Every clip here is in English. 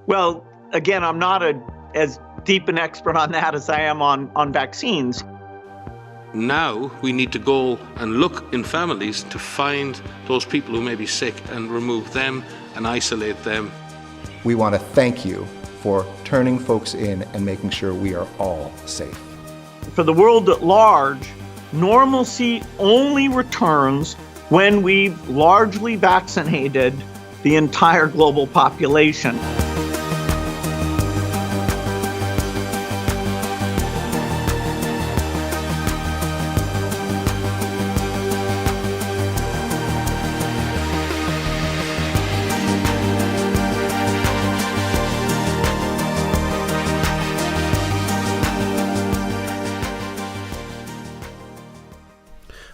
Well, again, I'm not as deep an expert on that as I am on vaccines. Now we need to go and look in families to find those people who may be sick and remove them and isolate them. We want to thank you for turning folks in and making sure we are all safe. For the world at large, normalcy only returns when we've largely vaccinated the entire global population.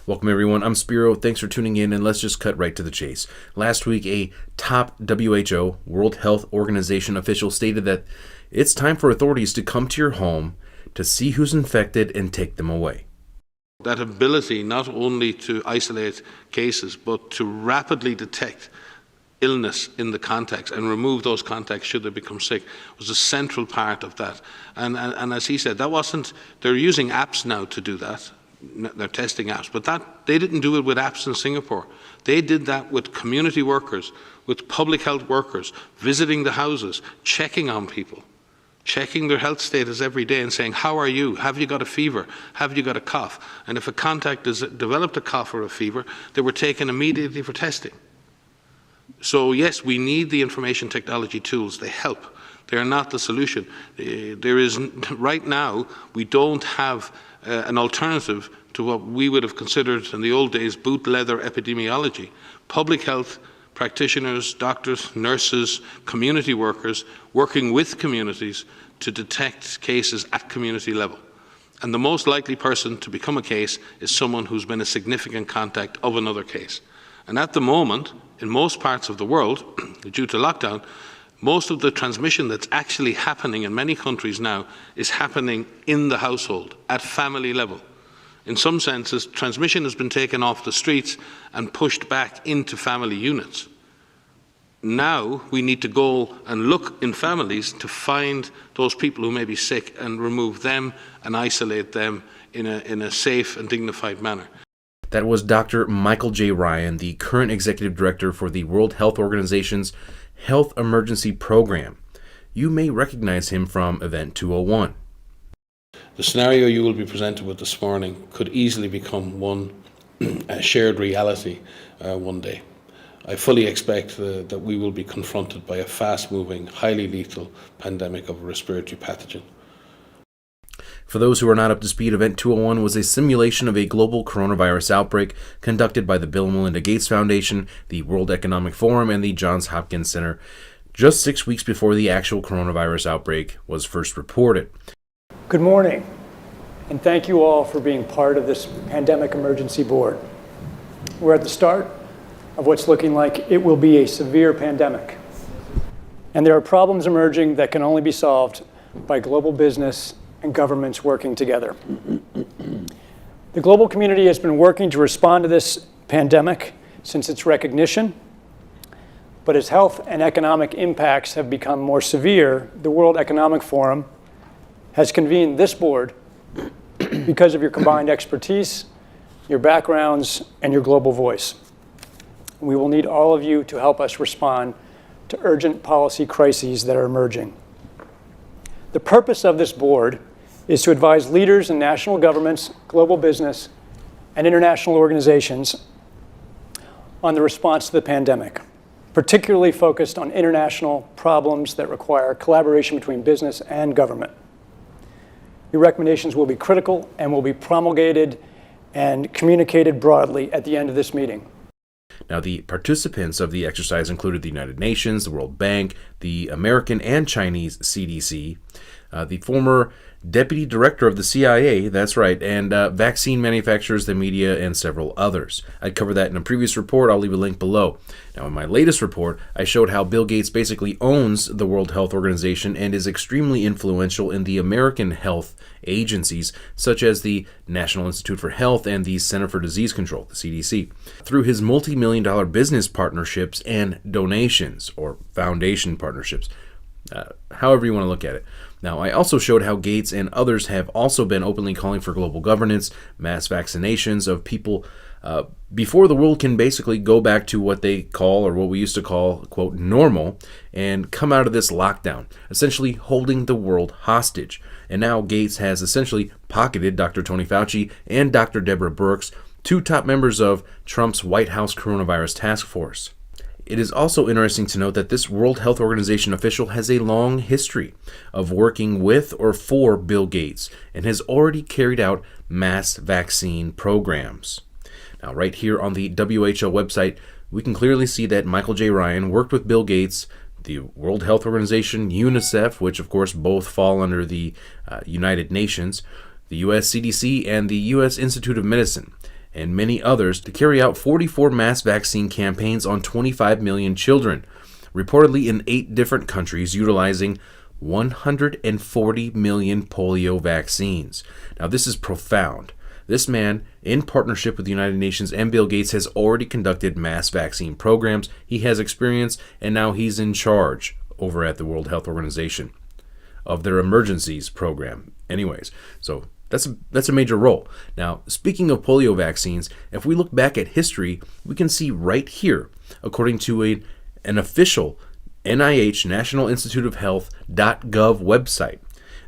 Welcome everyone, I'm Spiro, thanks for tuning in, and let's just cut right to the chase. Last week, a top WHO, World Health Organization official stated that it's time for authorities to come to your home to see who's infected and take them away. That ability not only to isolate cases, but to rapidly detect illness in the context and remove those contacts should they become sick was a central part of that. And as he said, they're using apps now to do that. They're testing apps, but they didn't do it with apps in Singapore. They did that with community workers, with public health workers, visiting the houses, checking on people, checking their health status every day and saying, how are you? Have you got a fever? Have you got a cough? And if a contact has developed a cough or a fever, they were taken immediately for testing. So yes, we need the information technology tools. They help. They are not the solution. Right now, we don't have an alternative to what we would have considered in the old days boot leather epidemiology. Public health practitioners, doctors, nurses, community workers working with communities to detect cases at community level. And the most likely person to become a case is someone who's been a significant contact of another case. And at the moment, in most parts of the world, due to lockdown, most of the transmission that's actually happening in many countries now is happening in the household, at family level. In some senses, transmission has been taken off the streets and pushed back into family units. Now we need to go and look in families to find those people who may be sick and remove them and isolate them in a safe and dignified manner. That was Dr. Michael J. Ryan, the current executive director for the World Health Organization's Health Emergency Program. You may recognize him from Event 201. The scenario you will be presented with this morning could easily become a shared reality one day. I fully expect that we will be confronted by a fast-moving, highly lethal pandemic of a respiratory pathogen. For those who are not up to speed, Event 201 was a simulation of a global coronavirus outbreak conducted by the Bill and Melinda Gates Foundation, the World Economic Forum, and the Johns Hopkins Center just 6 weeks before the actual coronavirus outbreak was first reported. Good morning, and thank you all for being part of this Pandemic Emergency Board. We're at the start of what's looking like it will be a severe pandemic, and there are problems emerging that can only be solved by global business and governments working together. The global community has been working to respond to this pandemic since its recognition, but as health and economic impacts have become more severe, the World Economic Forum has convened this board because of your combined expertise, your backgrounds, and your global voice. We will need all of you to help us respond to urgent policy crises that are emerging. The purpose of this board is to advise leaders in national governments, global business, and international organizations on the response to the pandemic, particularly focused on international problems that require collaboration between business and government. Your recommendations will be critical and will be promulgated and communicated broadly at the end of this meeting. Now, the participants of the exercise included the United Nations, the World Bank, the American and Chinese CDC, the former deputy director of the CIA, that's right, and vaccine manufacturers, the media, and several others. I covered that in a previous report. I'll leave a link below. Now, in my latest report, I showed how Bill Gates basically owns the World Health Organization and is extremely influential in the American health agencies, such as the National Institute for Health and the Center for Disease Control, the CDC, through his multi-million-dollar business partnerships and donations, or foundation partnerships. however you want to look at it. Now, I also showed how Gates and others have also been openly calling for global governance, mass vaccinations of people before the world can basically go back to what they call, or what we used to call, quote, normal, and come out of this lockdown, essentially holding the world hostage. And now Gates has essentially pocketed Dr. Tony Fauci and Dr. Deborah Birx, two top members of Trump's White House coronavirus task force. It is also interesting to note that this World Health Organization official has a long history of working with or for Bill Gates and has already carried out mass vaccine programs. Now, right here on the WHO website, we can clearly see that Michael J. Ryan worked with Bill Gates, the World Health Organization, UNICEF, which of course both fall under the United Nations, the US CDC, and the US Institute of Medicine, and many others, to carry out 44 mass vaccine campaigns on 25 million children, reportedly in 8 different countries, utilizing 140 million polio vaccines. Now, this is profound. This man, in partnership with the United Nations and Bill Gates, has already conducted mass vaccine programs. He has experience, and now he's in charge over at the World Health Organization of their emergencies program. Anyways, so that's a major role. Now, speaking of polio vaccines, if we look back at history, we can see right here, according to an official NIH, National Institute of Health.gov website,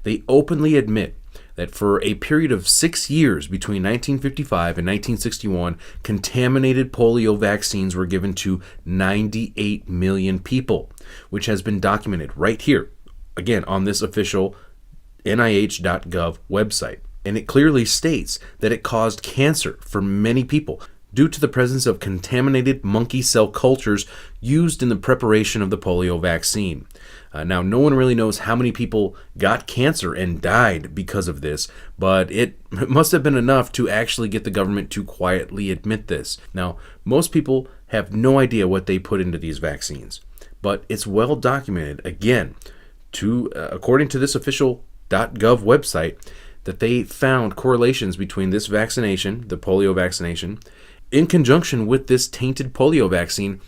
they openly admit that for a period of 6 years between 1955 and 1961, contaminated polio vaccines were given to 98 million people, which has been documented right here, again, on this official NIH.gov website. And it clearly states that it caused cancer for many people due to the presence of contaminated monkey cell cultures used in the preparation of the polio vaccine. Now, no one really knows how many people got cancer and died because of this, but it must have been enough to actually get the government to quietly admit this. Now, most people have no idea what they put into these vaccines, but it's well documented, again, according to this official .gov website, that they found correlations between this vaccination, the polio vaccination, in conjunction with this tainted polio vaccine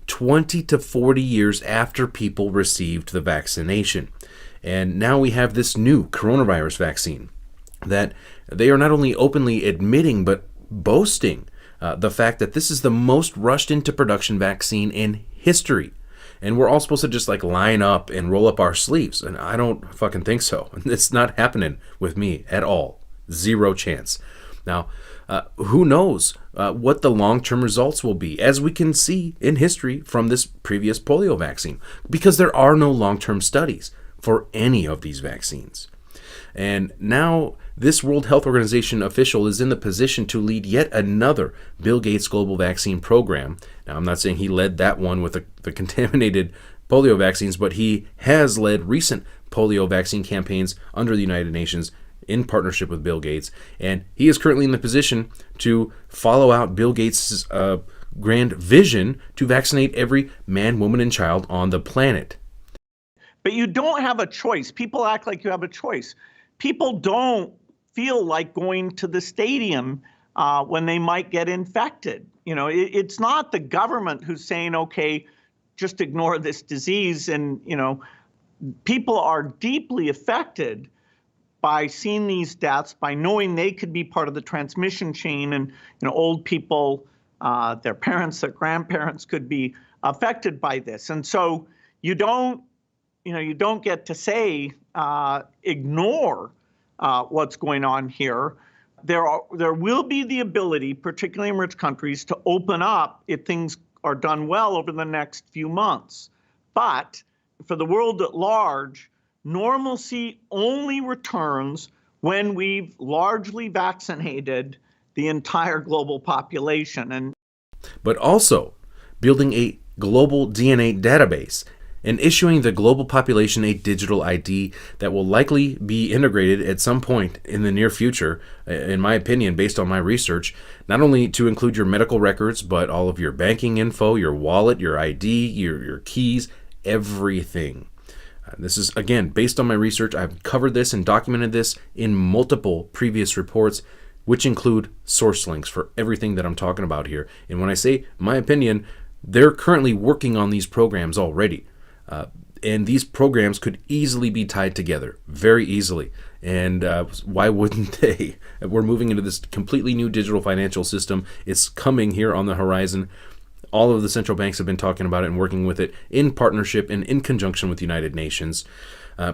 20 to 40 years after people received the vaccination. And now we have this new coronavirus vaccine that they are not only openly admitting but boasting the fact that this is the most rushed into production vaccine in history. And we're all supposed to just line up and roll up our sleeves. And I don't fucking think so. It's not happening with me at all. Zero chance. Now, who knows what the long-term results will be, as we can see in history from this previous polio vaccine, because there are no long-term studies for any of these vaccines. And now this World Health Organization official is in the position to lead yet another Bill Gates global vaccine program. Now, I'm not saying he led that one with the contaminated polio vaccines, but he has led recent polio vaccine campaigns under the United Nations in partnership with Bill Gates. And he is currently in the position to follow out Bill Gates' grand vision to vaccinate every man, woman, and child on the planet. But you don't have a choice. People act like you have a choice. People don't feel like going to the stadium when they might get infected. It's not the government who's saying, okay, just ignore this disease. And, people are deeply affected by seeing these deaths, by knowing they could be part of the transmission chain. And, old people, their parents, their grandparents could be affected by this. And so you don't get to say, ignore what's going on here. There will be the ability, particularly in rich countries, to open up if things are done well over the next few months. But for the world at large, normalcy only returns when we've largely vaccinated the entire global population. But also building a global DNA database and issuing the global population a digital ID that will likely be integrated at some point in the near future, in my opinion, based on my research, not only to include your medical records, but all of your banking info, your wallet, your ID, your keys, everything. This is, again, based on my research. I've covered this and documented this in multiple previous reports, which include source links for everything that I'm talking about here. And when I say my opinion, they're currently working on these programs already. And these programs could easily be tied together, very easily. And why wouldn't they? We're moving into this completely new digital financial system. It's coming here on the horizon. All of the central banks have been talking about it and working with it in partnership and in conjunction with the United Nations.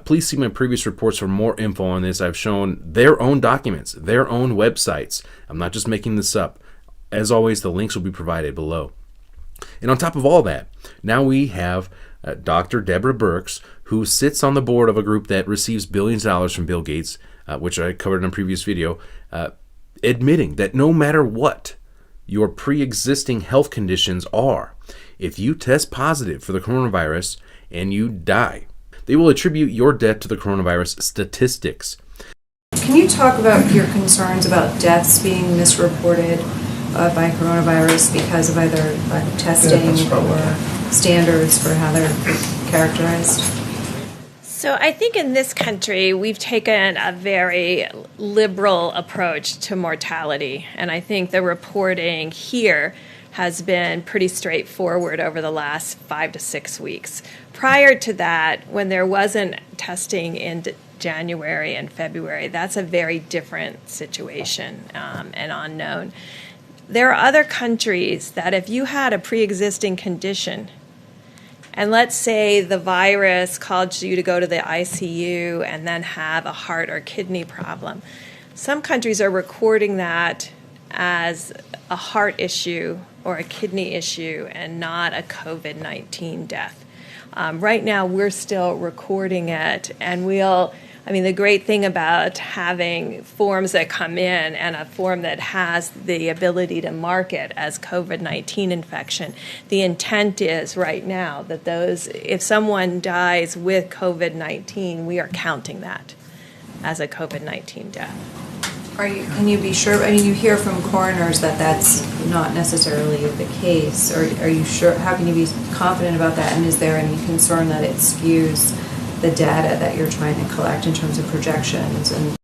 Please see my previous reports for more info on this. I've shown their own documents, their own websites. I'm not just making this up. As always, the links will be provided below. And on top of all that, now we have Dr. Deborah Birx, who sits on the board of a group that receives billions of dollars from Bill Gates, which I covered in a previous video, admitting that no matter what your pre-existing health conditions are, if you test positive for the coronavirus and you die, they will attribute your death to the coronavirus statistics. Can you talk about your concerns about deaths being misreported by coronavirus because of either lack of testing or standards for how they're characterized? So I think in this country, we've taken a very liberal approach to mortality. And I think the reporting here has been pretty straightforward over the last 5 to 6 weeks. Prior to that, when there wasn't testing in January and February, that's a very different situation and unknown. There are other countries that if you had a pre-existing condition, and let's say the virus caused you to go to the ICU and then have a heart or kidney problem, some countries are recording that as a heart issue or a kidney issue and not a COVID-19 death. Right now, we're still recording it, and the great thing about having forms that come in and a form that has the ability to mark it as COVID-19 infection, the intent is right now that if someone dies with COVID-19, we are counting that as a COVID-19 death. Can you be sure? I mean, you hear from coroners that that's not necessarily the case. Or are you sure? How can you be confident about that? And is there any concern that it skews the data that you're trying to collect in terms of projections and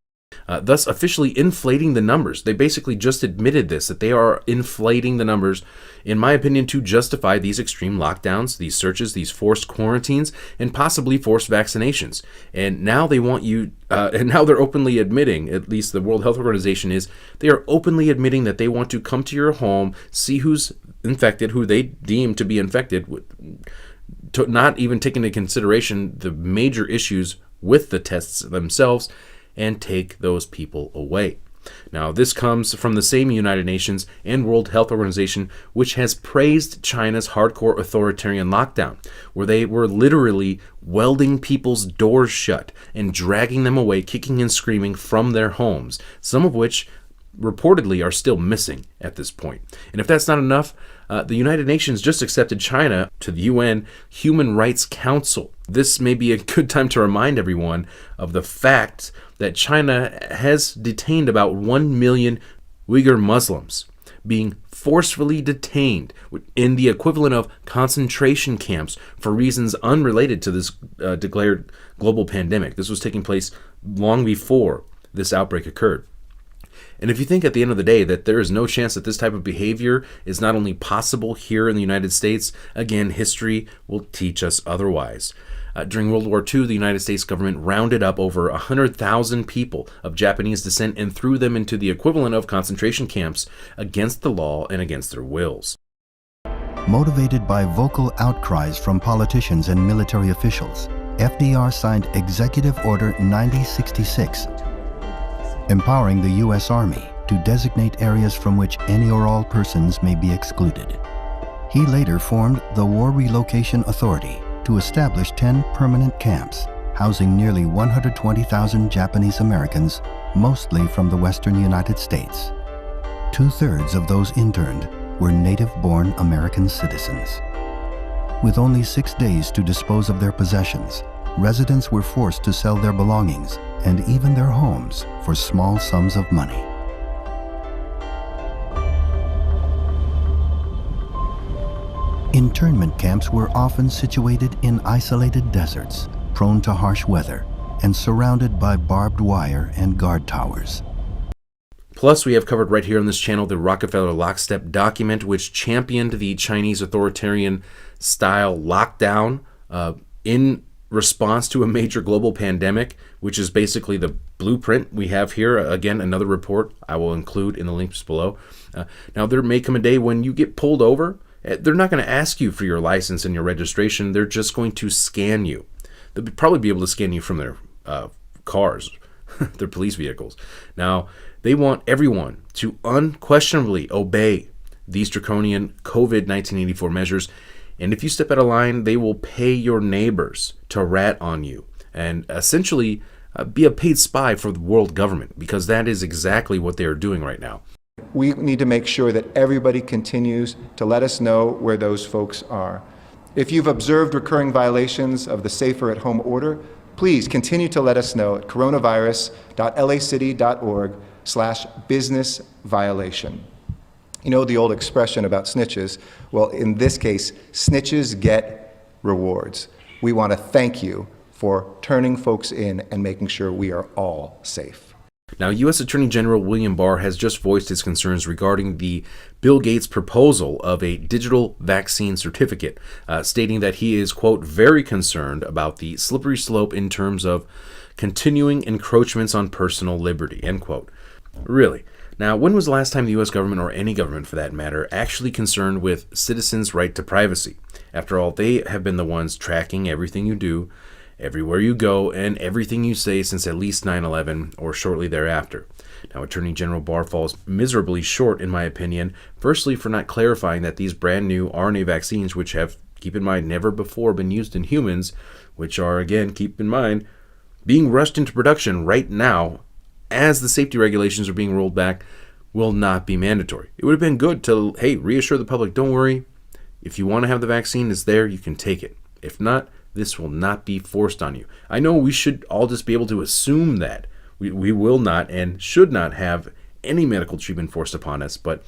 thus officially inflating the numbers? They basically just admitted this, that they are inflating the numbers, in my opinion, to justify these extreme lockdowns, these searches, these forced quarantines, and possibly forced vaccinations. And now they want you, and now they're openly admitting, at least the World Health Organization is, they are openly admitting that they want to come to your home, see who's infected, who they deem to be infected, not even take into consideration the major issues with the tests themselves, and take those people away. Now, this comes from the same United Nations and World Health Organization, which has praised China's hardcore authoritarian lockdown, where they were literally welding people's doors shut and dragging them away, kicking and screaming from their homes, some of which reportedly are still missing at this point. And if that's not enough, the United Nations just accepted China to the UN Human Rights Council. This may be a good time to remind everyone of the fact that China has detained about 1 million Uyghur Muslims, being forcefully detained in the equivalent of concentration camps for reasons unrelated to this declared global pandemic. This was taking place long before this outbreak occurred. And if you think at the end of the day that there is no chance that this type of behavior is not only possible here in the United States, again, history will teach us otherwise. During World War II, the United States government rounded up over 100,000 people of Japanese descent and threw them into the equivalent of concentration camps against the law and against their wills. Motivated by vocal outcries from politicians and military officials, FDR signed Executive Order 9066, empowering the U.S. Army to designate areas from which any or all persons may be excluded. He later formed the War Relocation Authority to establish 10 permanent camps, housing nearly 120,000 Japanese Americans, mostly from the western United States. 2/3 of those interned were native-born American citizens. With only 6 days to dispose of their possessions, residents were forced to sell their belongings and even their homes for small sums of money. Internment camps were often situated in isolated deserts, prone to harsh weather, and surrounded by barbed wire and guard towers. Plus, we have covered right here on this channel the Rockefeller Lockstep document, which championed the Chinese authoritarian style lockdown in response to a major global pandemic, which is basically the blueprint we have here. Again, another report I will include in the links below. Now, there may come a day when you get pulled over. They're not going to ask you for your license and your registration. They're just going to scan you. They'll probably be able to scan you from their cars, their police vehicles. Now, they want everyone to unquestionably obey these draconian COVID-1984 measures. And if you step out of line, they will pay your neighbors to rat on you and essentially be a paid spy for the world government, because that is exactly what they are doing right now. We need to make sure that everybody continues to let us know where those folks are. If you've observed recurring violations of the Safer at Home order, please continue to let us know at coronavirus.lacity.org/business violation. You know the old expression about snitches? Well, in this case, snitches get rewards. We want to thank you for turning folks in and making sure we are all safe. Now, U.S. Attorney General William Barr has just voiced his concerns regarding the Bill Gates proposal of a digital vaccine certificate, stating that he is, quote, very concerned about the slippery slope in terms of continuing encroachments on personal liberty, end quote. Really? Now, when was the last time the U.S. government, or any government for that matter, actually concerned with citizens' right to privacy? After all, they have been the ones tracking everything you do, everywhere you go, and everything you say since at least 9/11 or shortly thereafter. Now, Attorney General Barr falls miserably short, in my opinion, firstly for not clarifying that these brand new RNA vaccines, which have, keep in mind, never before been used in humans, which are, again, keep in mind, being rushed into production right now as the safety regulations are being rolled back, will not be mandatory. It would have been good to, hey, reassure the public, don't worry, if you want to have the vaccine, it's there, you can take it. If not, this will not be forced on you. I know we should all just be able to assume that. We will not and should not have any medical treatment forced upon us, but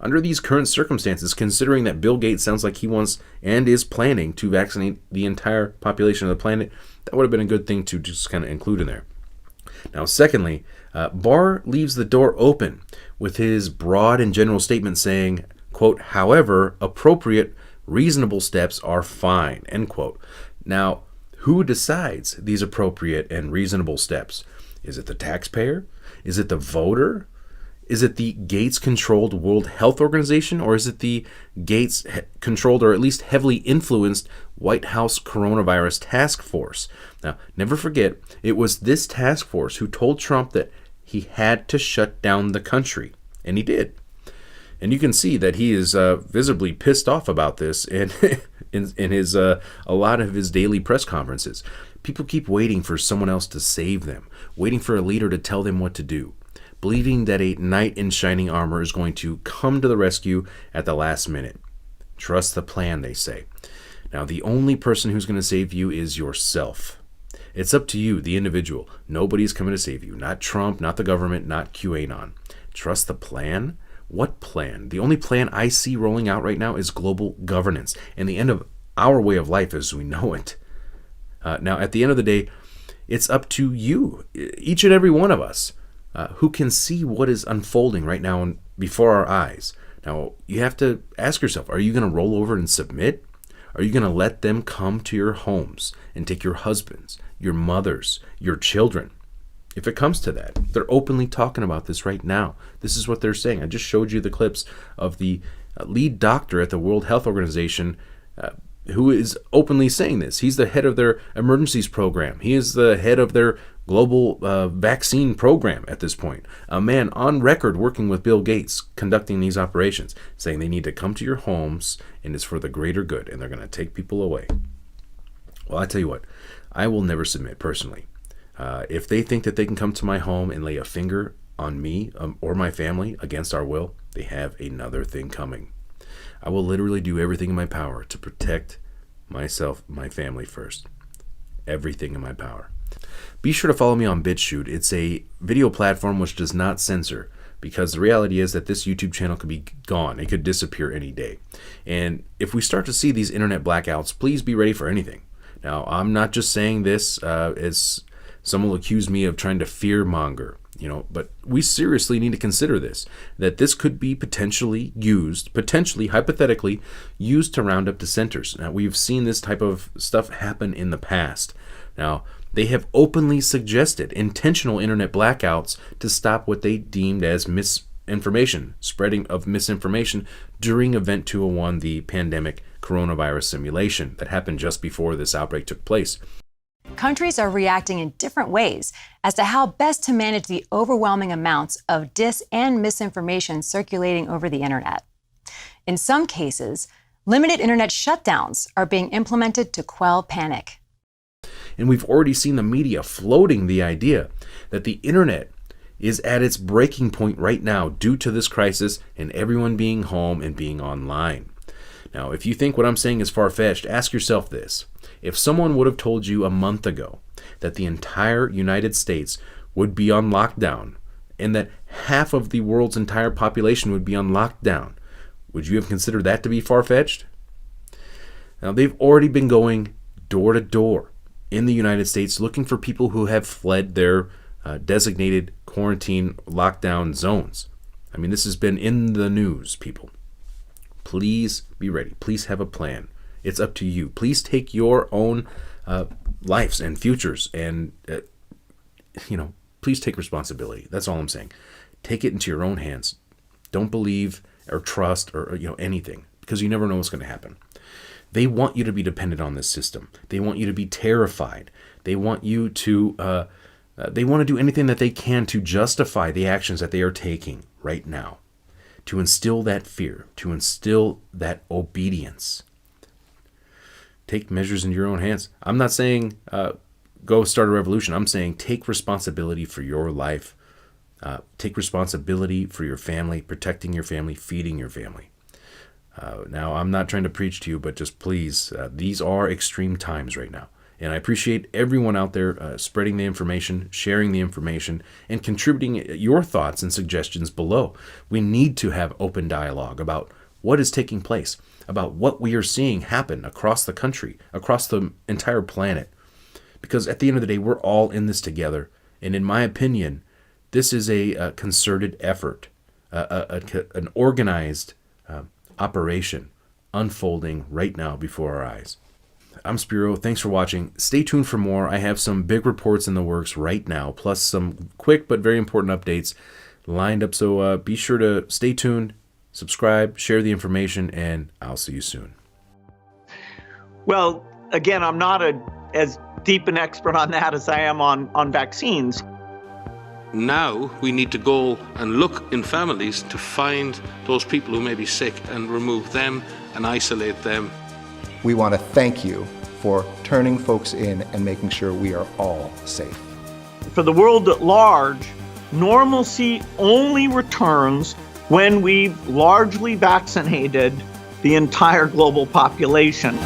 under these current circumstances, considering that Bill Gates sounds like he wants and is planning to vaccinate the entire population of the planet, that would have been a good thing to just kind of include in there. Now, secondly, Barr leaves the door open with his broad and general statement saying, quote, however, appropriate, reasonable steps are fine, end quote. Now, who decides these appropriate and reasonable steps? Is it the taxpayer? Is it the voter? Is it the Gates-controlled World Health Organization? Or is it the Gates-controlled, or at least heavily influenced, White House Coronavirus Task Force? Now, never forget, it was this task force who told Trump that he had to shut down the country. And he did. And you can see that he is visibly pissed off about this in his a lot of his daily press conferences. People keep waiting for someone else to save them, waiting for a leader to tell them what to do, believing that a knight in shining armor is going to come to the rescue at the last minute. Trust the plan, they say. Now, the only person who's going to save you is yourself. It's up to you, the individual. Nobody's coming to save you. Not Trump, not the government, not QAnon. Trust the plan? What plan? The only plan I see rolling out right now is global governance and the end of our way of life as we know it. Now, at the end of the day, it's up to you, each and every one of us, who can see what is unfolding right now before our eyes. Now, you have to ask yourself, are you going to roll over and submit? Are you going to let them come to your homes and take your husbands, your mothers, your children? If it comes to that, they're openly talking about this right now. This is what they're saying. I just showed you the clips of the lead doctor at the World Health Organization who is openly saying this. He's the head of their emergencies program. He is the head of their global vaccine program at this point. A man on record working with Bill Gates conducting these operations, saying they need to come to your homes and it's for the greater good and they're going to take people away. Well, I tell you what, I will never submit personally. If they think that they can come to my home and lay a finger on me or my family against our will, they have another thing coming. I will literally do everything in my power to protect myself, my family first. Everything in my power. Be sure to follow me on BitChute. It's a video platform which does not censor, because the reality is that this YouTube channel could be gone. It could disappear any day. And if we start to see these internet blackouts, please be ready for anything. Now, I'm not just saying this as someone will accuse me of trying to fear monger. But we seriously need to consider this, that this could be potentially, hypothetically, used to round up dissenters. Now, we've seen this type of stuff happen in the past. Now, they have openly suggested intentional internet blackouts to stop what they deemed as spreading of misinformation during Event 201, the pandemic coronavirus simulation that happened just before this outbreak took place. Countries are reacting in different ways as to how best to manage the overwhelming amounts of dis and misinformation circulating over the internet. In some cases, limited internet shutdowns are being implemented to quell panic. And we've already seen the media floating the idea that the internet is at its breaking point right now due to this crisis and everyone being home and being online. Now, if you think what I'm saying is far-fetched, ask yourself this. If someone would have told you a month ago that the entire United States would be on lockdown and that half of the world's entire population would be on lockdown, would you have considered that to be far-fetched? Now, they've already been going door to door in the United States looking for people who have fled their designated quarantine lockdown zones. I mean, this has been in the news, people. Please be ready. Please have a plan. It's up to you. Please take your own lives and futures and, please take responsibility. That's all I'm saying. Take it into your own hands. Don't believe or trust or anything, because you never know what's going to happen. They want you to be dependent on this system. They want you to be terrified. They want you to, they want to do anything that they can to justify the actions that they are taking right now, to instill that fear, to instill that obedience. Take measures in your own hands. I'm not saying go start a revolution. I'm saying take responsibility for your life. Take responsibility for your family, protecting your family, feeding your family. Now, I'm not trying to preach to you, but just please, these are extreme times right now. And I appreciate everyone out there spreading the information, sharing the information, and contributing your thoughts and suggestions below. We need to have open dialogue about what is taking place, about what we are seeing happen across the country, across the entire planet. Because at the end of the day, we're all in this together. And in my opinion, this is a concerted effort, an organized operation unfolding right now before our eyes. I'm Spiro. Thanks for watching. Stay tuned for more. I have some big reports in the works right now, plus some quick but very important updates lined up. So be sure to stay tuned, subscribe, share the information, and I'll see you soon. Well, again, I'm not as deep an expert on that as I am on vaccines. Now we need to go and look in families to find those people who may be sick and remove them and isolate them. We want to thank you for turning folks in and making sure we are all safe. For the world at large, normalcy only returns when we've largely vaccinated the entire global population.